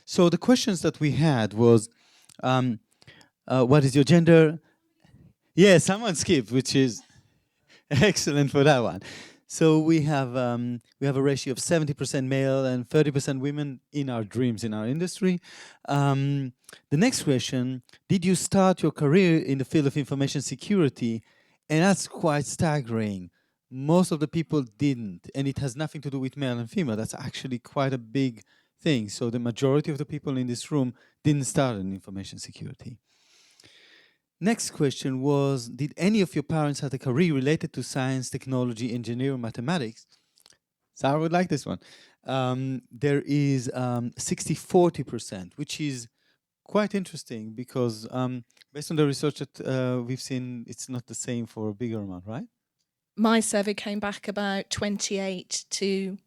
So the questions that we had was, um, what is your gender? Yeah, someone skipped, which is excellent for that one. So we have a ratio of 70% male and 30% women in our dreams in our industry. The next question: did you start your career in the field of information security? And that's quite staggering. Most of the people didn't, and it has nothing to do with male and female. That's actually quite a big thing. So the majority of the people in this room didn't start in information security. Next question was, did any of your parents have a career related to science, technology, engineering, mathematics? Sarah would like this one. There is 60-40%, which is quite interesting because based on the research that we've seen, it's not the same for a bigger amount, right? My survey came back about 28 to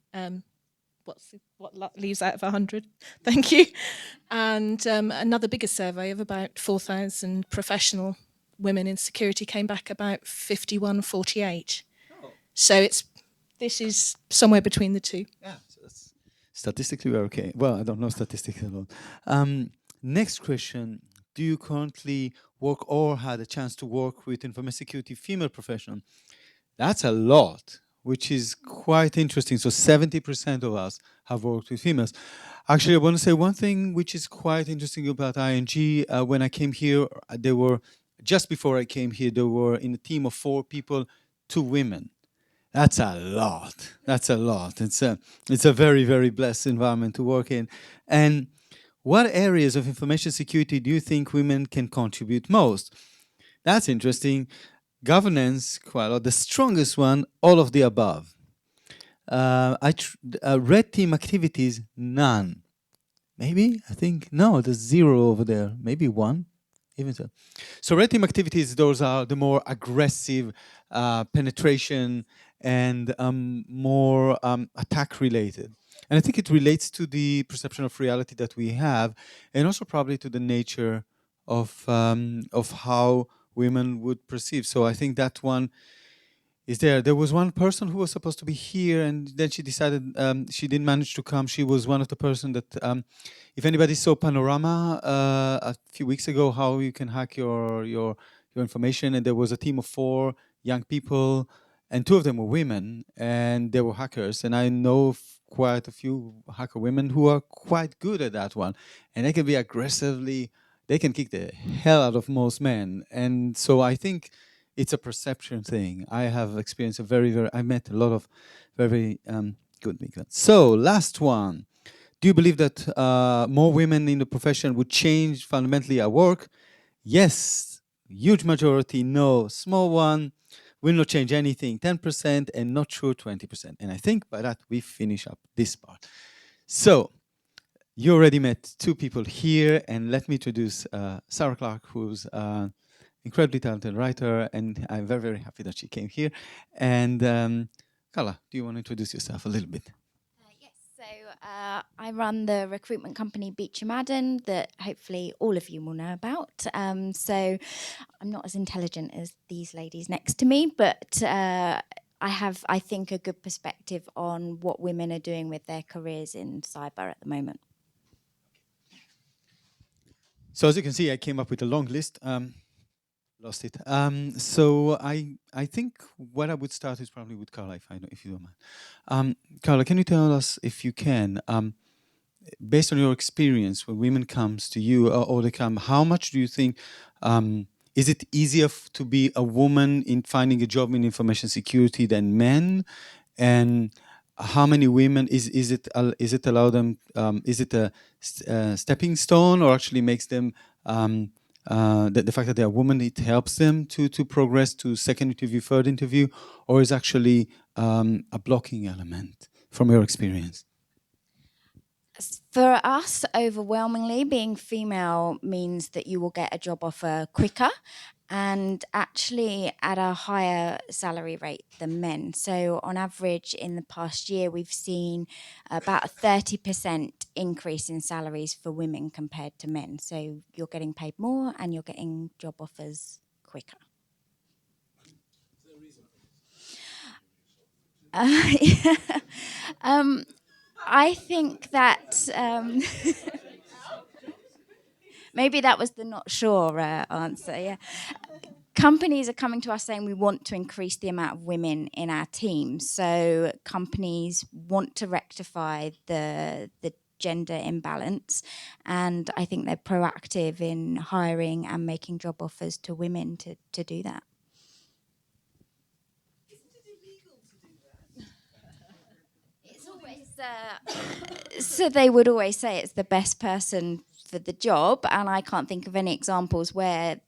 leaves out of 100. Thank you. And another bigger survey of about 4,000 professional women in security came back about 51-48. Oh. So this is somewhere between the two. Yeah, so that's statistically we're okay. Well, I don't know statistics a lot. Next question: do you currently work or had a chance to work with information security female professional? That's a lot, which is quite interesting. So 70% of us have worked with females. Actually, I want to say one thing which is quite interesting about ING. When I came here, there were, just before I came here, there were in a team of 4 people, 2 women. That's a lot. That's a lot. It's a very, very blessed environment to work in. And what areas of information security do you think women can contribute most? That's interesting. Governance, quite a lot. The strongest one, all of the above. Red team activities, none. Maybe, I think, no, there's 0 over there. Maybe 1, even so. So red team activities, those are the more aggressive penetration and more attack related. And I think it relates to the perception of reality that we have, and also probably to the nature of how women would perceive. So I think that one is there. There was one person who was supposed to be here, and then she decided she didn't manage to come. She was one of the person that, if anybody saw Panorama a few weeks ago, how you can hack your information, and there was a team of 4 young people, and 2 of them were women, and they were hackers. And I know quite a few hacker women who are quite good at that one, and they can be aggressively. They can kick the hell out of most men, and so I think it's a perception thing. I have experienced I met a lot of very good migrants. So last one. Do you believe that more women in the profession would change fundamentally our work? Yes, huge majority. No, small one. Will not change anything, 10%, and not sure, 20%. And I think by that we finish up this part. So you already met 2 people here, and let me introduce Sarah Clark, who's incredibly talented writer, and I'm very, very happy that she came here. And Carla, do you want to introduce yourself a little bit? Yes, so I run the recruitment company Beecham Adden that hopefully all of you will know about. So I'm not as intelligent as these ladies next to me, but I have, I think, a good perspective on what women are doing with their careers in cyber at the moment. So as you can see, I came up with a long list. Lost it. So I think what I would start is probably with Carla, if you don't mind. Carla, can you tell us, if you can, based on your experience, when women comes to you or they come, how much do you think is it easier to be a woman in finding a job in information security than men? And how many women is it allow them? Is it a stepping stone, or actually makes them the fact that they're women, it helps them to progress to second interview, third interview, or is actually a blocking element from your experience? For us, overwhelmingly, being female means that you will get a job offer quicker and actually at a higher salary rate than men. So on average in the past year, we've seen about a 30% increase in salaries for women compared to men. So you're getting paid more and you're getting job offers quicker. Yeah. I think that Maybe that was the not sure answer. Yeah. Companies are coming to us saying we want to increase the amount of women in our teams. So companies want to rectify the gender imbalance, and I think they're proactive in hiring and making job offers to women to do that. It's always so they would always say it's the best person for the job, and I can't think of any examples where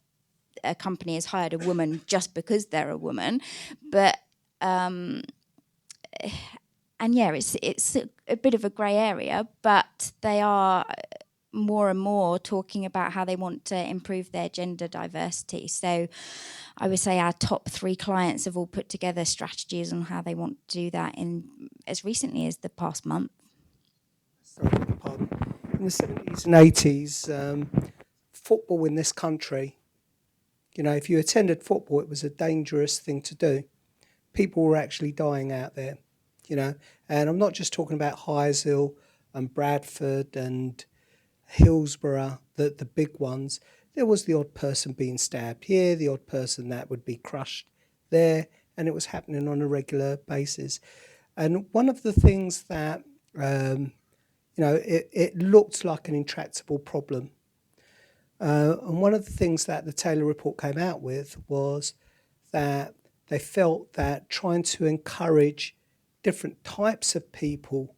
a company has hired a woman just because they're a woman, but and yeah, it's a bit of a grey area, but they are more and more talking about how they want to improve their gender diversity. So I would say our top 3 clients have all put together strategies on how they want to do that in as recently as the past month. Sorry, pardon. In the 70s and 80s, football in this country, you know, if you attended football, it was a dangerous thing to do. People were actually dying out there, you know. And I'm not just talking about Highsville and Bradford and Hillsborough, the big ones. There was the odd person being stabbed here, the odd person that would be crushed there, and it was happening on a regular basis. And one of the things that, you know, it looked like an intractable problem. And one of the things that the Taylor report came out with was that they felt that trying to encourage different types of people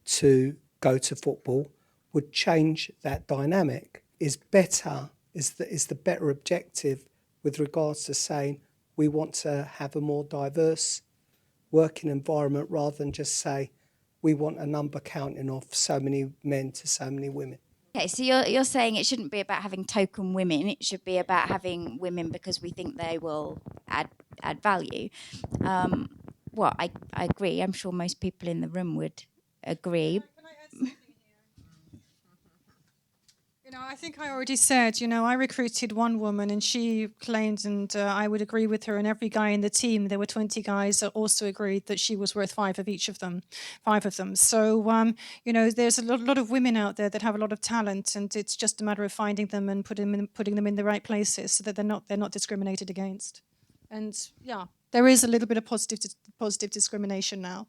to go to football would change that dynamic. Is the better objective with regards to saying we want to have a more diverse working environment rather than just say we want a number counting off so many men to so many women. Okay, so you're saying it shouldn't be about having token women. It should be about having women because we think they will add value. Well, I agree. I'm sure most people in the room would agree. You know, I think I already said, you know, I recruited one woman and she claimed, and I would agree with her, and every guy in the team, there were 20 guys that also agreed that she was worth 5 of them. So, you know, there's a lot of women out there that have a lot of talent, and it's just a matter of finding them and putting them in the right places so that they're not discriminated against. And yeah, there is a little bit of positive discrimination now.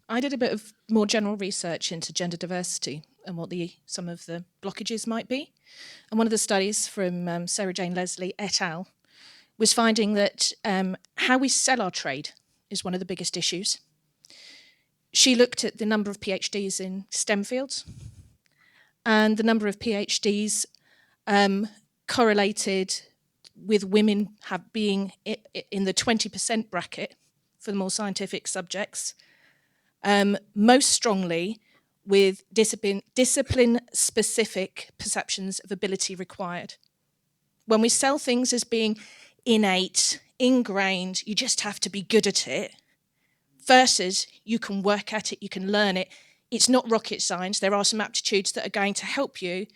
I did a bit of more general research into gender diversity and what some of the blockages might be. And one of the studies from Sarah Jane Leslie et al. Was finding that how we sell our trade is one of the biggest issues. She looked at the number of PhDs in STEM fields, and the number of PhDs correlated with women being in the 20% bracket for the more scientific subjects, most strongly with discipline-specific perceptions of ability required. When we sell things as being innate, ingrained, you just have to be good at it, versus you can work at it, you can learn it. It's not rocket science. There are some aptitudes that are going to help you.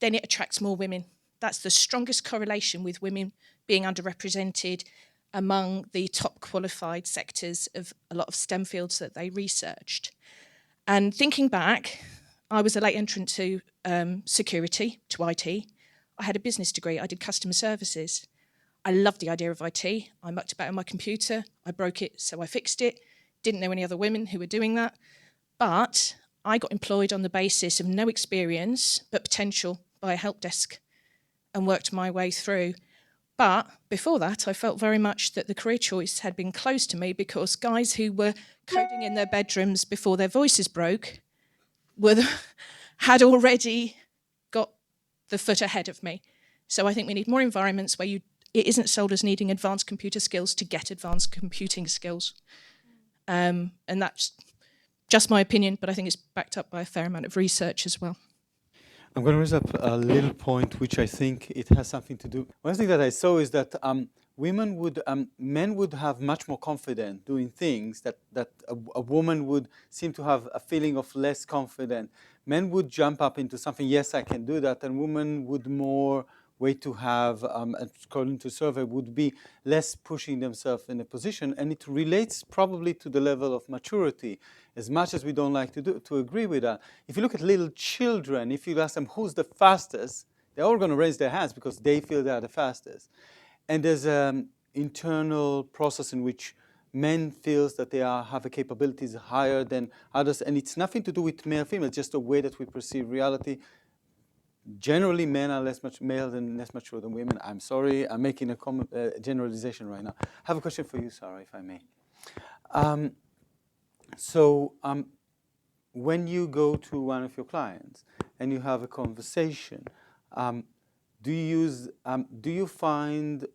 Then it attracts more women. That's the strongest correlation with women being underrepresented among the top qualified sectors of a lot of STEM fields that they researched. And thinking back, I was a late entrant to security, to IT. I had a business degree. I did customer services. I loved the idea of IT. I mucked about on my computer. I broke it, so I fixed it. Didn't know any other women who were doing that. But I got employed on the basis of no experience, but potential by a help desk, and worked my way through. But before that, I felt very much that the career choice had been closed to me because guys who were coding in their bedrooms before their voices broke had already got the foot ahead of me. So I think we need more environments where it isn't sold as needing advanced computer skills to get advanced computing skills. And that's just my opinion, but I think it's backed up by a fair amount of research as well. I'm going to raise up a little point, which I think it has something to do. One thing that I saw is that men would have much more confidence doing things that a woman would seem to have a feeling of less confident. Men would jump up into something, yes, I can do that, and women would way to have, according to survey, would be less pushing themselves in a position, and it relates probably to the level of maturity. As much as we don't like to agree with that, if you look at little children, if you ask them who's the fastest, they're all going to raise their hands because they feel they are the fastest. And there's an internal process in which men feels that they have a capabilities higher than others, and it's nothing to do with male female, just the way that we perceive reality. Generally, men are less male than less mature than women. I'm sorry, I'm making a generalization right now. I have a question for you, Sarah, if I may. When you go to one of your clients and you have a conversation, do you find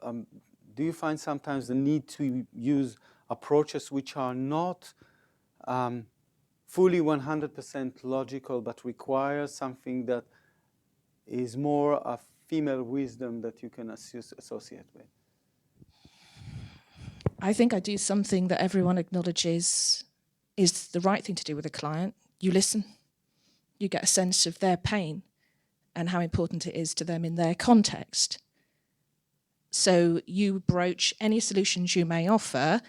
sometimes the need to use approaches which are not fully 100% logical, but require something that is more a female wisdom that you can associate with? I think I do something that everyone acknowledges is the right thing to do with a client. You listen. You get a sense of their pain and how important it is to them in their context. So you broach any solutions you may offer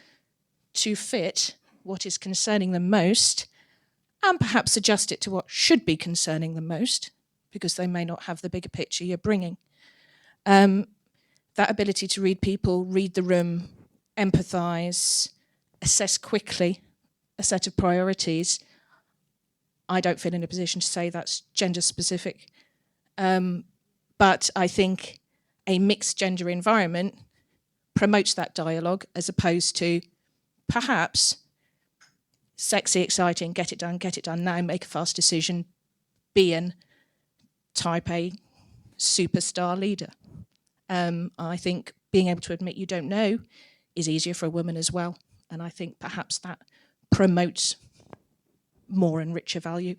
to fit what is concerning them most, and perhaps adjust it to what should be concerning them most, because they may not have the bigger picture you're bringing. That ability to read people, read the room, empathise, assess quickly a set of priorities, I don't feel in a position to say that's gender specific. But I think a mixed gender environment promotes that dialogue, as opposed to perhaps sexy, exciting, get it done now, make a fast decision, be an type A superstar leader. I think being able to admit you don't know is easier for a woman as well. And I think perhaps that promotes more and richer value.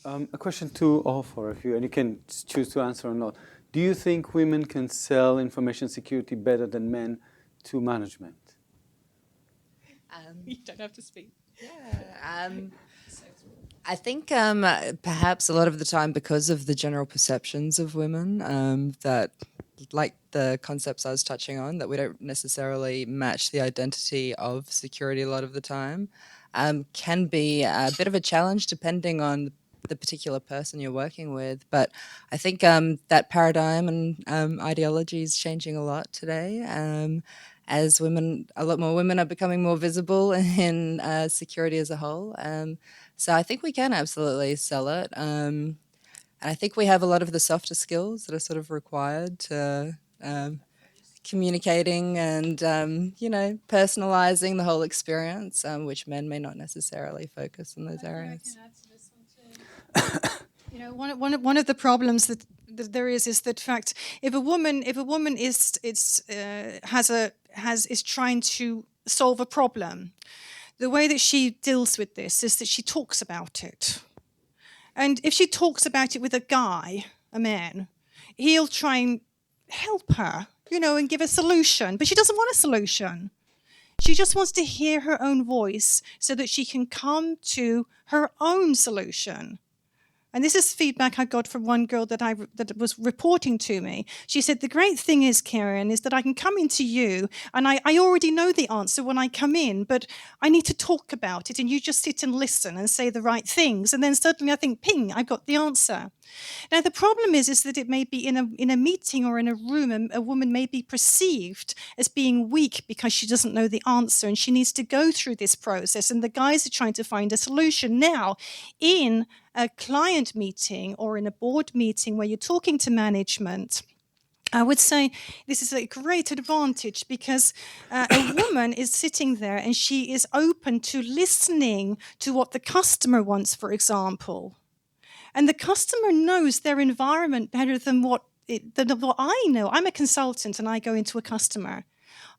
A question to all four of you, and you can choose to answer or not. Do you think women can sell information security better than men to management? You don't have to speak. Yeah. I think perhaps a lot of the time, because of the general perceptions of women, that, like the concepts I was touching on, that we don't necessarily match the identity of security a lot of the time, can be a bit of a challenge depending on the particular person you're working with. But I think that paradigm and ideology is changing a lot today. As women, a lot more women are becoming more visible in security as a whole. So I think we can absolutely sell it. And I think we have a lot of the softer skills that are sort of required to communicating and, personalizing the whole experience, which men may not necessarily focus in those areas. One of the problems that there is that fact, if a woman is trying to solve a problem, the way that she deals with this is that she talks about it. And if she talks about it with a guy, a man, he'll try and help her, and give a solution. But she doesn't want a solution. She just wants to hear her own voice so that she can come to her own solution. And this is feedback I got from one girl that was reporting to me. She said, the great thing is, Karen, is that I can come into you and I already know the answer when I come in, but I need to talk about it, and you just sit and listen and say the right things. And then suddenly I think, ping, I've got the answer. Now, the problem is that it may be in a meeting or in a room, a woman may be perceived as being weak because she doesn't know the answer, and she needs to go through this process. And the guys are trying to find a solution. Now, in a client meeting or in a board meeting where you're talking to management, I would say this is a great advantage because a woman is sitting there and she is open to listening to what the customer wants, for example. And the customer knows their environment better than what I know. I'm a consultant and I go into a customer.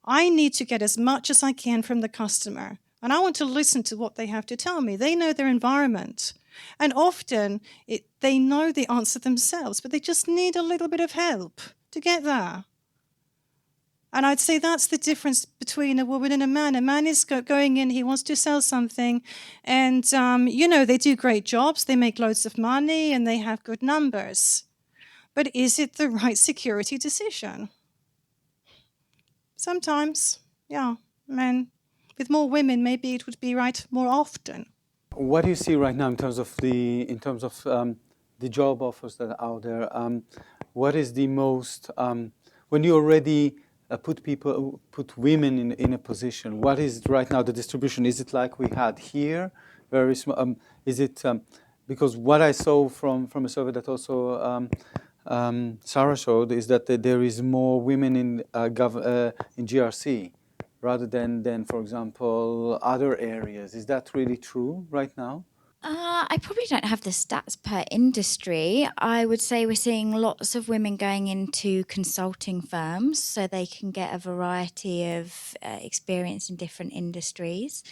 I need to get as much as I can from the customer. And I want to listen to what they have to tell me. They know their environment. And often they know the answer themselves, but they just need a little bit of help to get there. And I'd say that's the difference between a woman and a man. A man is going in, he wants to sell something, and, they do great jobs, they make loads of money, and they have good numbers. But is it the right security decision? Sometimes, yeah, men. With more women, maybe it would be right more often. What do you see right now in terms of the job offers that are out there? What is the most when you already put women in a position? What is right now the distribution? Is it like we had here, very small? Is it because what I saw from a survey that also Sarah showed is that there is more women in GRC rather than, for example, other areas. Is that really true right now? I probably don't have the stats per industry. I would say we're seeing lots of women going into consulting firms so they can get a variety of experience in different industries.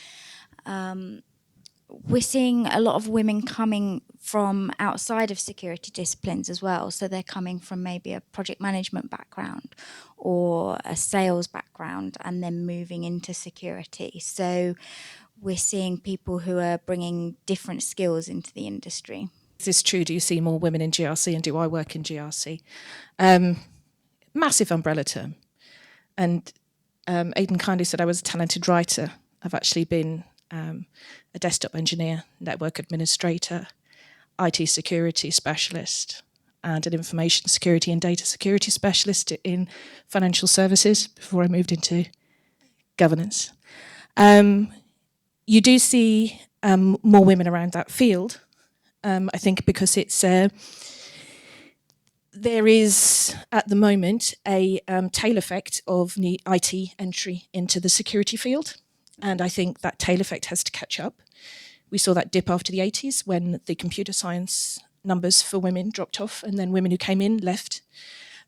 We're seeing a lot of women coming from outside of security disciplines as well. So they're coming from maybe a project management background or a sales background and then moving into security. So we're seeing people who are bringing different skills into the industry. Is this true? Do you see more women in GRC, and do I work in GRC? Massive umbrella term. And Aidan kindly said I was a talented writer. I've actually been a desktop engineer, network administrator, IT security specialist, and an information security and data security specialist in financial services before I moved into governance. You do see more women around that field, I think, because it's there is at the moment a tail effect of the IT entry into the security field, and I think that tail effect has to catch up. We saw that dip after the 80s when the computer science numbers for women dropped off, and then women who came in left.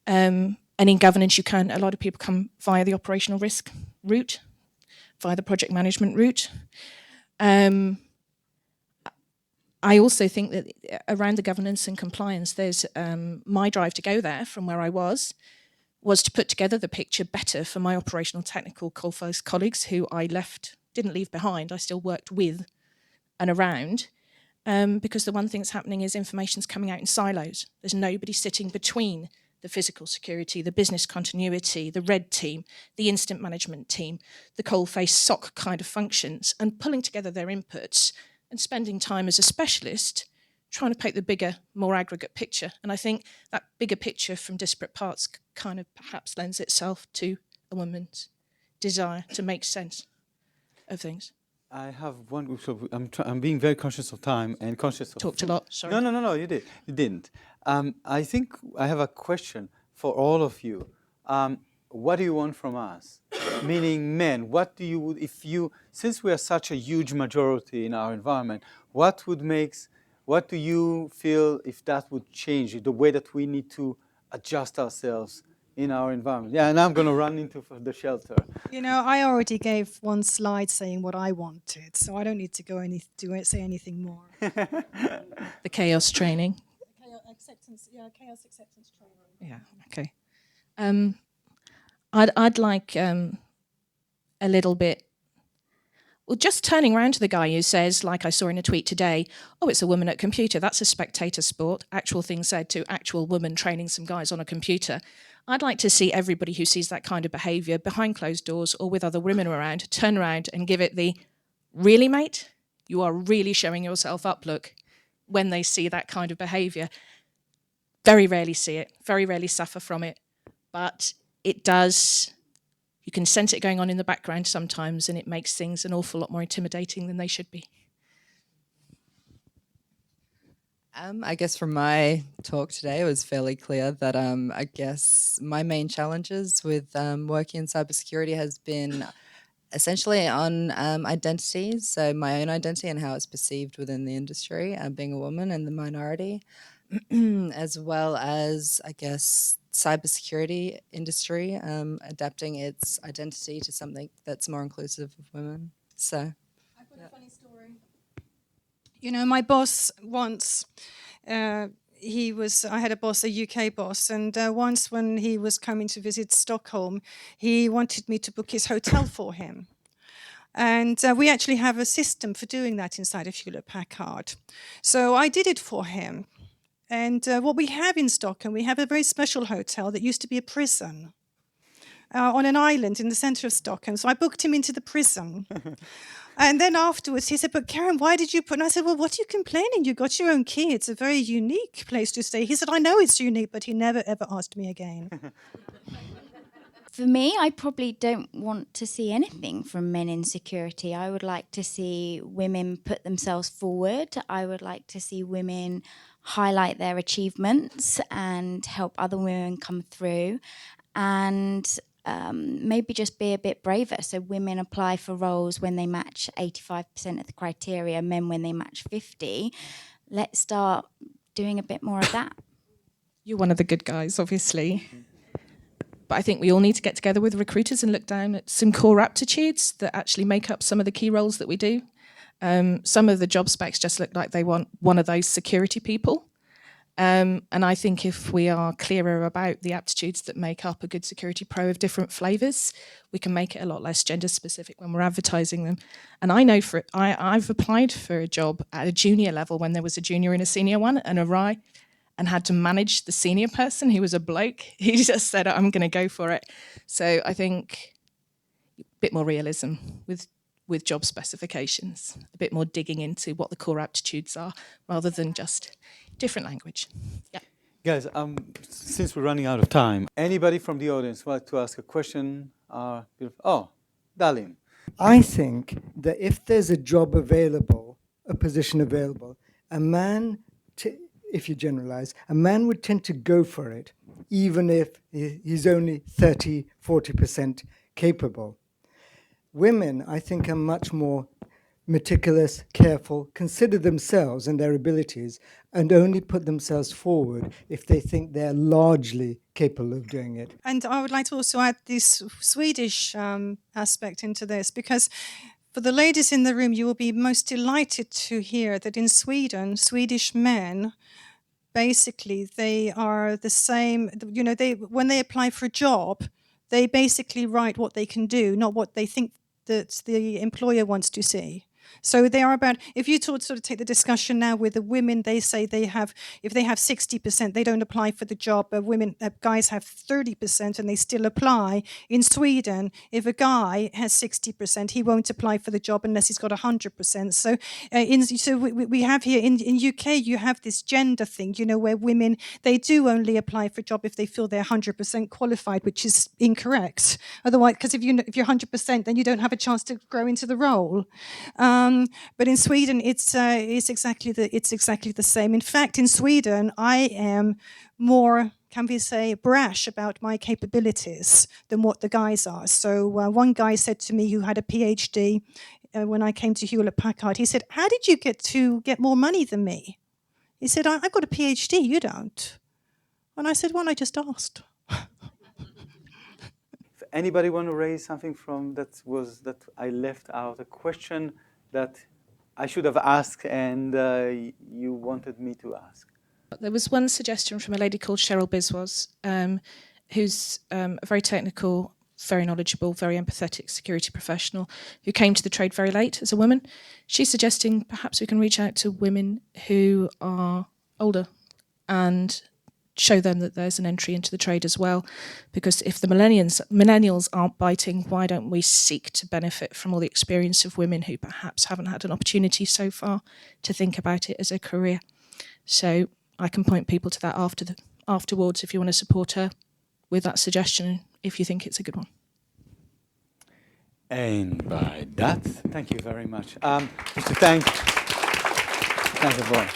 And in governance, a lot of people come via the operational risk route, via the project management route. I also think that around the governance and compliance, there's my drive to go there from where I was to put together the picture better for my operational technical coalface colleagues who I didn't leave behind. I still worked with and around, because the one thing that's happening is information's coming out in silos. There's nobody sitting between the physical security, the business continuity, the red team, the incident management team, the coalface SOC kind of functions, and pulling together their inputs and spending time as a specialist trying to paint the bigger, more aggregate picture. And I think that bigger picture from disparate parts kind of perhaps lends itself to a woman's desire to make sense of things. I have one. So I'm being very conscious of time and conscious of. Talked a lot. Sorry. No. You didn't. I think I have a question for all of you. What do you want from us? Meaning men. What do you? Since we are such a huge majority in our environment, what do you feel if that would change the way that we need to adjust ourselves in our environment? Yeah, and I'm going to run into the shelter. You know, I already gave one slide saying what I wanted, so I don't need to say anything more. The chaos training. Chaos acceptance training. Yeah. Okay. I'd like a little bit. Well, just turning around to the guy who says, like I saw in a tweet today, oh, it's a woman at computer. That's a spectator sport. Actual thing said to actual woman training some guys on a computer. I'd like to see everybody who sees that kind of behaviour behind closed doors or with other women around turn around and give it the, really, mate? You are really showing yourself up look when they see that kind of behaviour. Very rarely see it, very rarely suffer from it. But it does, you can sense it going on in the background sometimes, and it makes things an awful lot more intimidating than they should be. I guess from my talk today, it was fairly clear that I guess my main challenges with working in cybersecurity has been essentially on identity, so my own identity and how it's perceived within the industry, being a woman and the minority, as well as, I guess, cybersecurity industry, adapting its identity to something that's more inclusive of women. So, I've got a funny story. You know, my boss once, I had a boss, a UK boss, and once when he was coming to visit Stockholm, he wanted me to book his hotel for him. And we actually have a system for doing that inside of Hewlett-Packard. So I did it for him. And what we have in Stockholm, we have a very special hotel that used to be a prison on an island in the centre of Stockholm. So I booked him into the prison. And then afterwards he said, "But Karen, why did you put..." And I said, "Well, what are you complaining? You got your own key. It's a very unique place to stay." He said, "I know it's unique," but he never, ever asked me again. For me, I probably don't want to see anything from men in security. I would like to see women put themselves forward. I would like to see women highlight their achievements and help other women come through, and maybe just be a bit braver. So women apply for roles when they match 85% of the criteria, men when they match 50. Let's start doing a bit more of that. You're one of the good guys, obviously. But I think we all need to get together with recruiters and look down at some core aptitudes that actually make up some of the key roles that we do. Some of the job specs just look like they want one of those security people. And I think if we are clearer about the aptitudes that make up a good security pro of different flavours, we can make it a lot less gender specific when we're advertising them. And I know I've applied for a job at a junior level when there was a junior and a senior one, and had to manage the senior person who was a bloke. He just said, "I'm going to go for it." So I think a bit more realism with job specifications, a bit more digging into what the core aptitudes are, rather than just different language. Yeah. Guys, since we're running out of time, anybody from the audience want to ask a question? Dalim. I think that if there's a job available, a position available, a man, if you generalize, a man would tend to go for it, even if he's only 30, 40% capable. Women, I think, are much more meticulous, careful, consider themselves and their abilities, and only put themselves forward if they think they're largely capable of doing it. And I would like to also add this Swedish aspect into this, because for the ladies in the room, you will be most delighted to hear that in Sweden, Swedish men, basically, they are the same. You know, when they apply for a job, they basically write what they can do, not what they think that the employer wants to see. So they are about, if you sort of take the discussion now with the women, they say if they have 60%, they don't apply for the job. Guys have 30% and they still apply. In Sweden, if a guy has 60%, he won't apply for the job unless he's got 100%. So we have here in UK, you have this gender thing, you know, where women, they do only apply for a job if they feel they're 100% qualified, which is incorrect. Otherwise, because if you're 100%, then you don't have a chance to grow into the role. But in Sweden, it's exactly the same. In fact, in Sweden, I am more, can we say, brash about my capabilities than what the guys are. So one guy said to me, who had a PhD, when I came to Hewlett-Packard, he said, "How did you get more money than me?" He said, "I've got a PhD, you don't." And I said, "Well, I just asked." If anybody want to raise something that I left out, a question that I should have asked and you wanted me to ask? There was one suggestion from a lady called Cheryl Biswas, who's a very technical, very knowledgeable, very empathetic security professional who came to the trade very late as a woman. She's suggesting perhaps we can reach out to women who are older and show them that there's an entry into the trade as well. Because if the millennials aren't biting, why don't we seek to benefit from all the experience of women who perhaps haven't had an opportunity so far to think about it as a career? So I can point people to that afterwards if you want to support her with that suggestion, if you think it's a good one. And by that, thank you very much. Just to thank everyone.